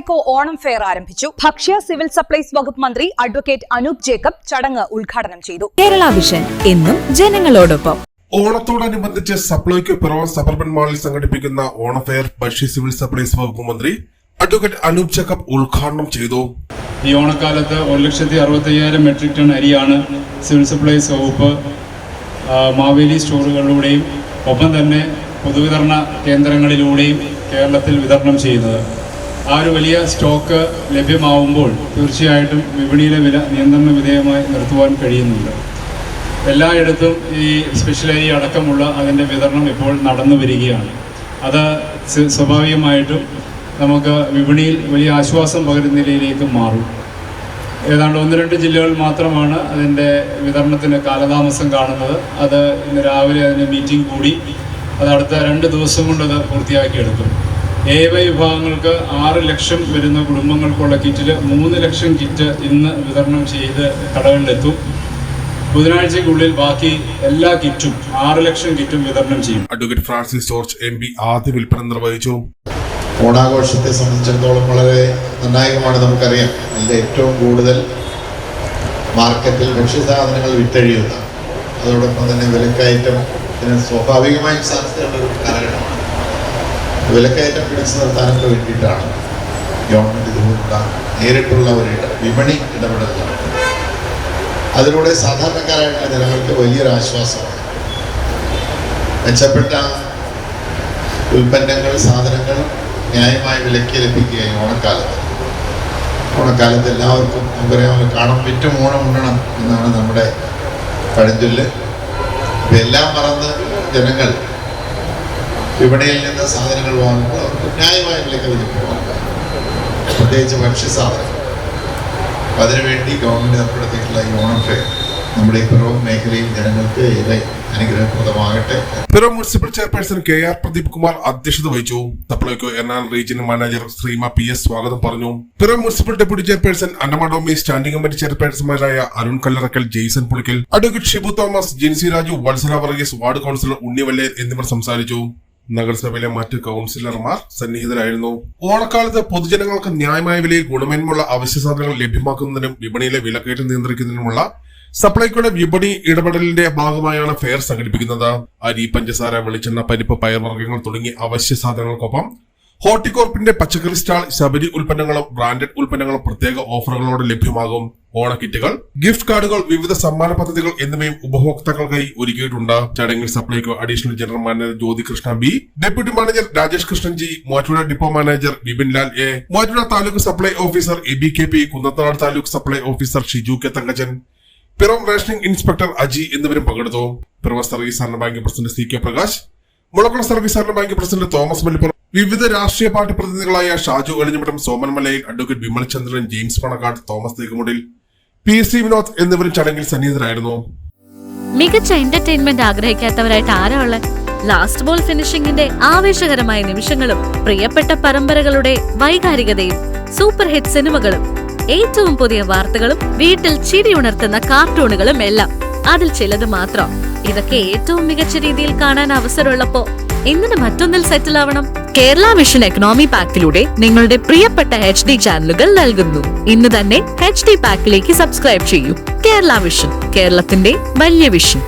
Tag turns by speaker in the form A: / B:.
A: Supplyco Onam fair ആരംഭിച്ചു. ഭക്ഷ്യ civil supplies വകുപ്പ് മന്ത്രി അഡ്വക്കേറ്റ് അനൂപ് ജേക്കബ് ചടങ്ങ് ഉദ്ഘാടനം ചെയ്തു.
B: കേരള വിഷൻ എന്നും ജനങ്ങളോടൊപ്പം.
C: ഓണത്തോടനുബന്ധിച്ച് സപ്ലൈകോ പിറവം സബർബൻ മാളിൽ സംഘടിപ്പിക്കുന്ന ഓണം ഫെയർ ഭക്ഷ്യ സിവിൽ സപ്ലൈസ് വകുപ്പ് മന്ത്രി അഡ്വക്കേറ്റ് അനൂപ് ജേക്കബ് ഉദ്ഘാടനം ചെയ്തു.
D: ഈ ഓണക്കാലത്ത് 1,65,000 മെട്രിക് ടൺ അരിയാണ് സിവിൽ സപ്ലൈസ് വകുപ്പ് മാവേലി സ്റ്റോറുകളിലൂടെയും ഒപ്പം തന്നെ പൊതുവിതരണ കേന്ദ്രങ്ങളിലൂടെയും കേരളത്തിൽ വിതരണം ചെയ്യുന്നത്. ആ ഒരു വലിയ സ്റ്റോക്ക് ലഭ്യമാവുമ്പോൾ തീർച്ചയായിട്ടും വിപണിയിലെ വില നിയന്ത്രണ വിധേയമായി നിർത്തുവാൻ കഴിയുന്നുണ്ട്. എല്ലായിടത്തും ഈ സ്പെഷ്യൽ അരി അടക്കമുള്ള അതിൻ്റെ വിതരണം ഇപ്പോൾ നടന്നു വരികയാണ്. അത് സ്വാഭാവികമായിട്ടും നമുക്ക് വിപണിയിൽ വലിയ ആശ്വാസം പകരുന്ന നിലയിലേക്ക് മാറും. ഏതാണ്ട് 1-2 ജില്ലകൾ മാത്രമാണ് അതിൻ്റെ വിതരണത്തിന് കാലതാമസം കാണുന്നത്. അത് ഇന്ന് രാവിലെ അതിൻ്റെ മീറ്റിംഗ് കൂടി അത് അടുത്ത 2 ദിവസം കൊണ്ട് അത് പൂർത്തിയാക്കിയെടുക്കും. AY വിഭാഗങ്ങൾക്ക് 6 ലക്ഷം വരുന്ന കുടുംബങ്ങൾക്കുള്ള കിറ്റിൽ 3 ലക്ഷം കിറ്റ് ഇന്ന് വിതരണം ചെയ്ത് കടകളിലെത്തും. ബുധനാഴ്ചയ്ക്കുള്ളിൽ ബാക്കി എല്ലാ കിറ്റും 6 ലക്ഷം കിറ്റും വിതരണം ചെയ്യും.
C: അഡ്വക്കേറ്റ് ഫ്രാൻസിസ് ജോർജ് MP ആദ്യ വിൽപ്പന നിർവഹിച്ചു.
E: ഓണാഘോഷത്തെ സംബന്ധിച്ചിടത്തോളം വളരെ നിർണായകമാണ്. നമുക്കറിയാം, അതിൻ്റെ ഏറ്റവും കൂടുതൽ മാർക്കറ്റിൽ ഭക്ഷ്യസാധനങ്ങൾ വിറ്റഴിയുന്ന, അതോടൊപ്പം തന്നെ വിലക്കയറ്റം സ്വാഭാവികമായും സാധ്യതയുള്ള ഒരു കാലഘട്ടമാണ്. വിലക്കയറ്റം പിടിച്ചു നിർത്താനൊക്കെ വേണ്ടിയിട്ടാണ് ഗവൺമെൻറ് ഇതുപോലുള്ള നേരിട്ടുള്ള ഒരു വിപണി ഇടപെടൽ നടത്തുന്നത്. അതിലൂടെ സാധാരണക്കാരായിട്ടുള്ള ജനങ്ങൾക്ക് വലിയൊരു ആശ്വാസമാണ്. മെച്ചപ്പെട്ട ഉൽപ്പന്നങ്ങൾ, സാധനങ്ങൾ ന്യായമായ വിലയ്ക്ക് ലഭിക്കുകയും ഓണക്കാലത്ത് എല്ലാവർക്കും നമുക്കറിയാമല്ലോ, കാണം വിറ്റും ഓണം ഉണ്ണണം എന്നാണ് നമ്മുടെ പഴഞ്ചൊല്ല്. ഇതെല്ലാം മറന്ന് ജനങ്ങൾ വിപണിയിൽ നിന്ന് സാധനങ്ങൾ വാങ്ങുമ്പോൾ അവർക്ക് ന്യായമായ വിലയ്ക്ക് ലഭിക്കും, പ്രത്യേകിച്ച് ഭക്ഷ്യസാധനങ്ങൾ. അപ്പം അതിനുവേണ്ടി ഗവൺമെൻറ് ഏർപ്പെടുത്തിയിട്ടുള്ള ഈ ഓണം ഫെയർ നമ്മുടെ ഈ പിറവം മേഖലയിൽ ജനങ്ങൾക്ക് ഏറെ അനുഗ്രഹപ്രദമാകട്ടെ.
C: Piravom municipal chairperson KR Pradeep Kumar അധ്യക്ഷത വഹിച്ചു. സപ്ലൈകോ എറണാകുളം റീജിയണൽ മാനേജർ ശ്രീമ PS സ്വാഗതം പറഞ്ഞു. പിറവം മുനിസിപ്പൽ ഡെപ്യൂട്ടി ചെയർപേഴ്സൺ അന്നമഡോമി, സ്റ്റാൻഡിംഗ് കമ്മിറ്റി ചെയർപേഴ്സൺമാരായ Arun Kallarakkal, Jaison Pulickal, advocate Shibu Thomas, Jincy Raju, Vatsala Varghese, ward councillor ഉണ്ണിവല്ലേർ എന്നിവർ സംസാരിച്ചു. നഗരസഭയിലെ മറ്റ് കൌൺസിലർമാർ സന്നിഹിതരായിരുന്നു. ഓണക്കാലത്ത് പൊതുജനങ്ങൾക്ക് ന്യായമായ വിലയിൽ ഗുണമേന്മയുള്ള അവശ്യ സാധനങ്ങൾ ലഭ്യമാക്കുന്നതിനും വിപണിയിലെ വിലക്കയറ്റം നിയന്ത്രിക്കുന്നതിനുമുള്ള സപ്ലൈകോയുടെ വിപണി ഇടപെടലിന്റെ ഭാഗമായാണ് ഫെയർ സംഘടിപ്പിക്കുന്നത്. അരി, പഞ്ചസാര, വെളിച്ചെണ്ണ, പരിപ്പ്, പയർവർഗ്ഗങ്ങൾ തുടങ്ങിയ അവശ്യ സാധനങ്ങൾക്കൊപ്പം ഹോർട്ടികോർപ്പിന്റെ പച്ചക്കറി സ്റ്റാൾ, ശബരി ഉൽപ്പന്നങ്ങളും ബ്രാൻഡഡ് ഉൽപ്പന്നങ്ങളും പ്രത്യേക ഓഫറുകളോടെ ലഭ്യമാകും. ഓണക്കിറ്റുകൾ, ഗിഫ്റ്റ് കാർഡുകൾ, വിവിധ സമ്മാന പദ്ധതികൾ എന്നിവയും ഉപഭോക്താക്കൾക്കായി ഒരുക്കിയിട്ടുണ്ട്. ചടങ്ങിൽ Supplyco additional general manager Jyothi Krishna B, deputy manager Rajesh Krishnan G, Muvattupuzha depot manager Bipin Lal A, Muvattupuzha taluk supply officer EBKP, Kunnathunad taluk supply officer Shiju K Thankachan, Piravom rationing inspector Aji എന്നിവരും പങ്കെടുത്തു. പിറവം സർവീസ് സഹകരണ bank president CK Prakash, Mulakkulam service സഹകരണ ബാങ്ക് പ്രസിഡന്റ് തോമസ് മല്ലിപ്പുറം, വിവിധ രാഷ്ട്രീയ പാർട്ടി പ്രതിനിധികളായ Shaju Elinjamattam, Soman Malayil, advocate Vimal Chandran, James Panakkad, Thomas Thekkumudil, PC Vinod എന്നിവരും ചടങ്ങിൽ സന്നിഹിതരായിരുന്നു.
B: മികച്ച എന്റർടൈൻമെന്റ് ആഗ്രഹിക്കാത്തവരായിട്ട് ആരാ ഉള്ളത്? ലാസ്റ്റ് ബോൾ ഫിനിഷിംഗിന്റെ ആവേശകരമായ നിമിഷങ്ങളും പ്രിയപ്പെട്ട പരമ്പരകളുടെ വൈകാരികതയും സൂപ്പർ ഹിറ്റ് സിനിമകളും ഏറ്റവും പുതിയ വാർത്തകളും വീട്ടിൽ ചിരി ഉണർത്തുന്ന കാർട്ടൂണുകളും എല്ലാം അതിൽ ചിലത് മാത്രം. ഇതൊക്കെ ഏറ്റവും മികച്ച രീതിയിൽ കാണാൻ അവസരമുള്ളപ്പോ എന്തിന് മറ്റൊന്നിൽ സെറ്റിൽ ആവണം? കേരള വിഷൻ എക്കണോമി പാക്കിലൂടെ നിങ്ങളുടെ പ്രിയപ്പെട്ട HD ചാനലുകൾ നൽകുന്നു. ഇന്ന് തന്നെ HD പാക്കിലേക്ക് സബ്സ്ക്രൈബ് ചെയ്യൂ. കേരള വിഷൻ, കേരളത്തിന്റെ വലിയ വിഷൻ.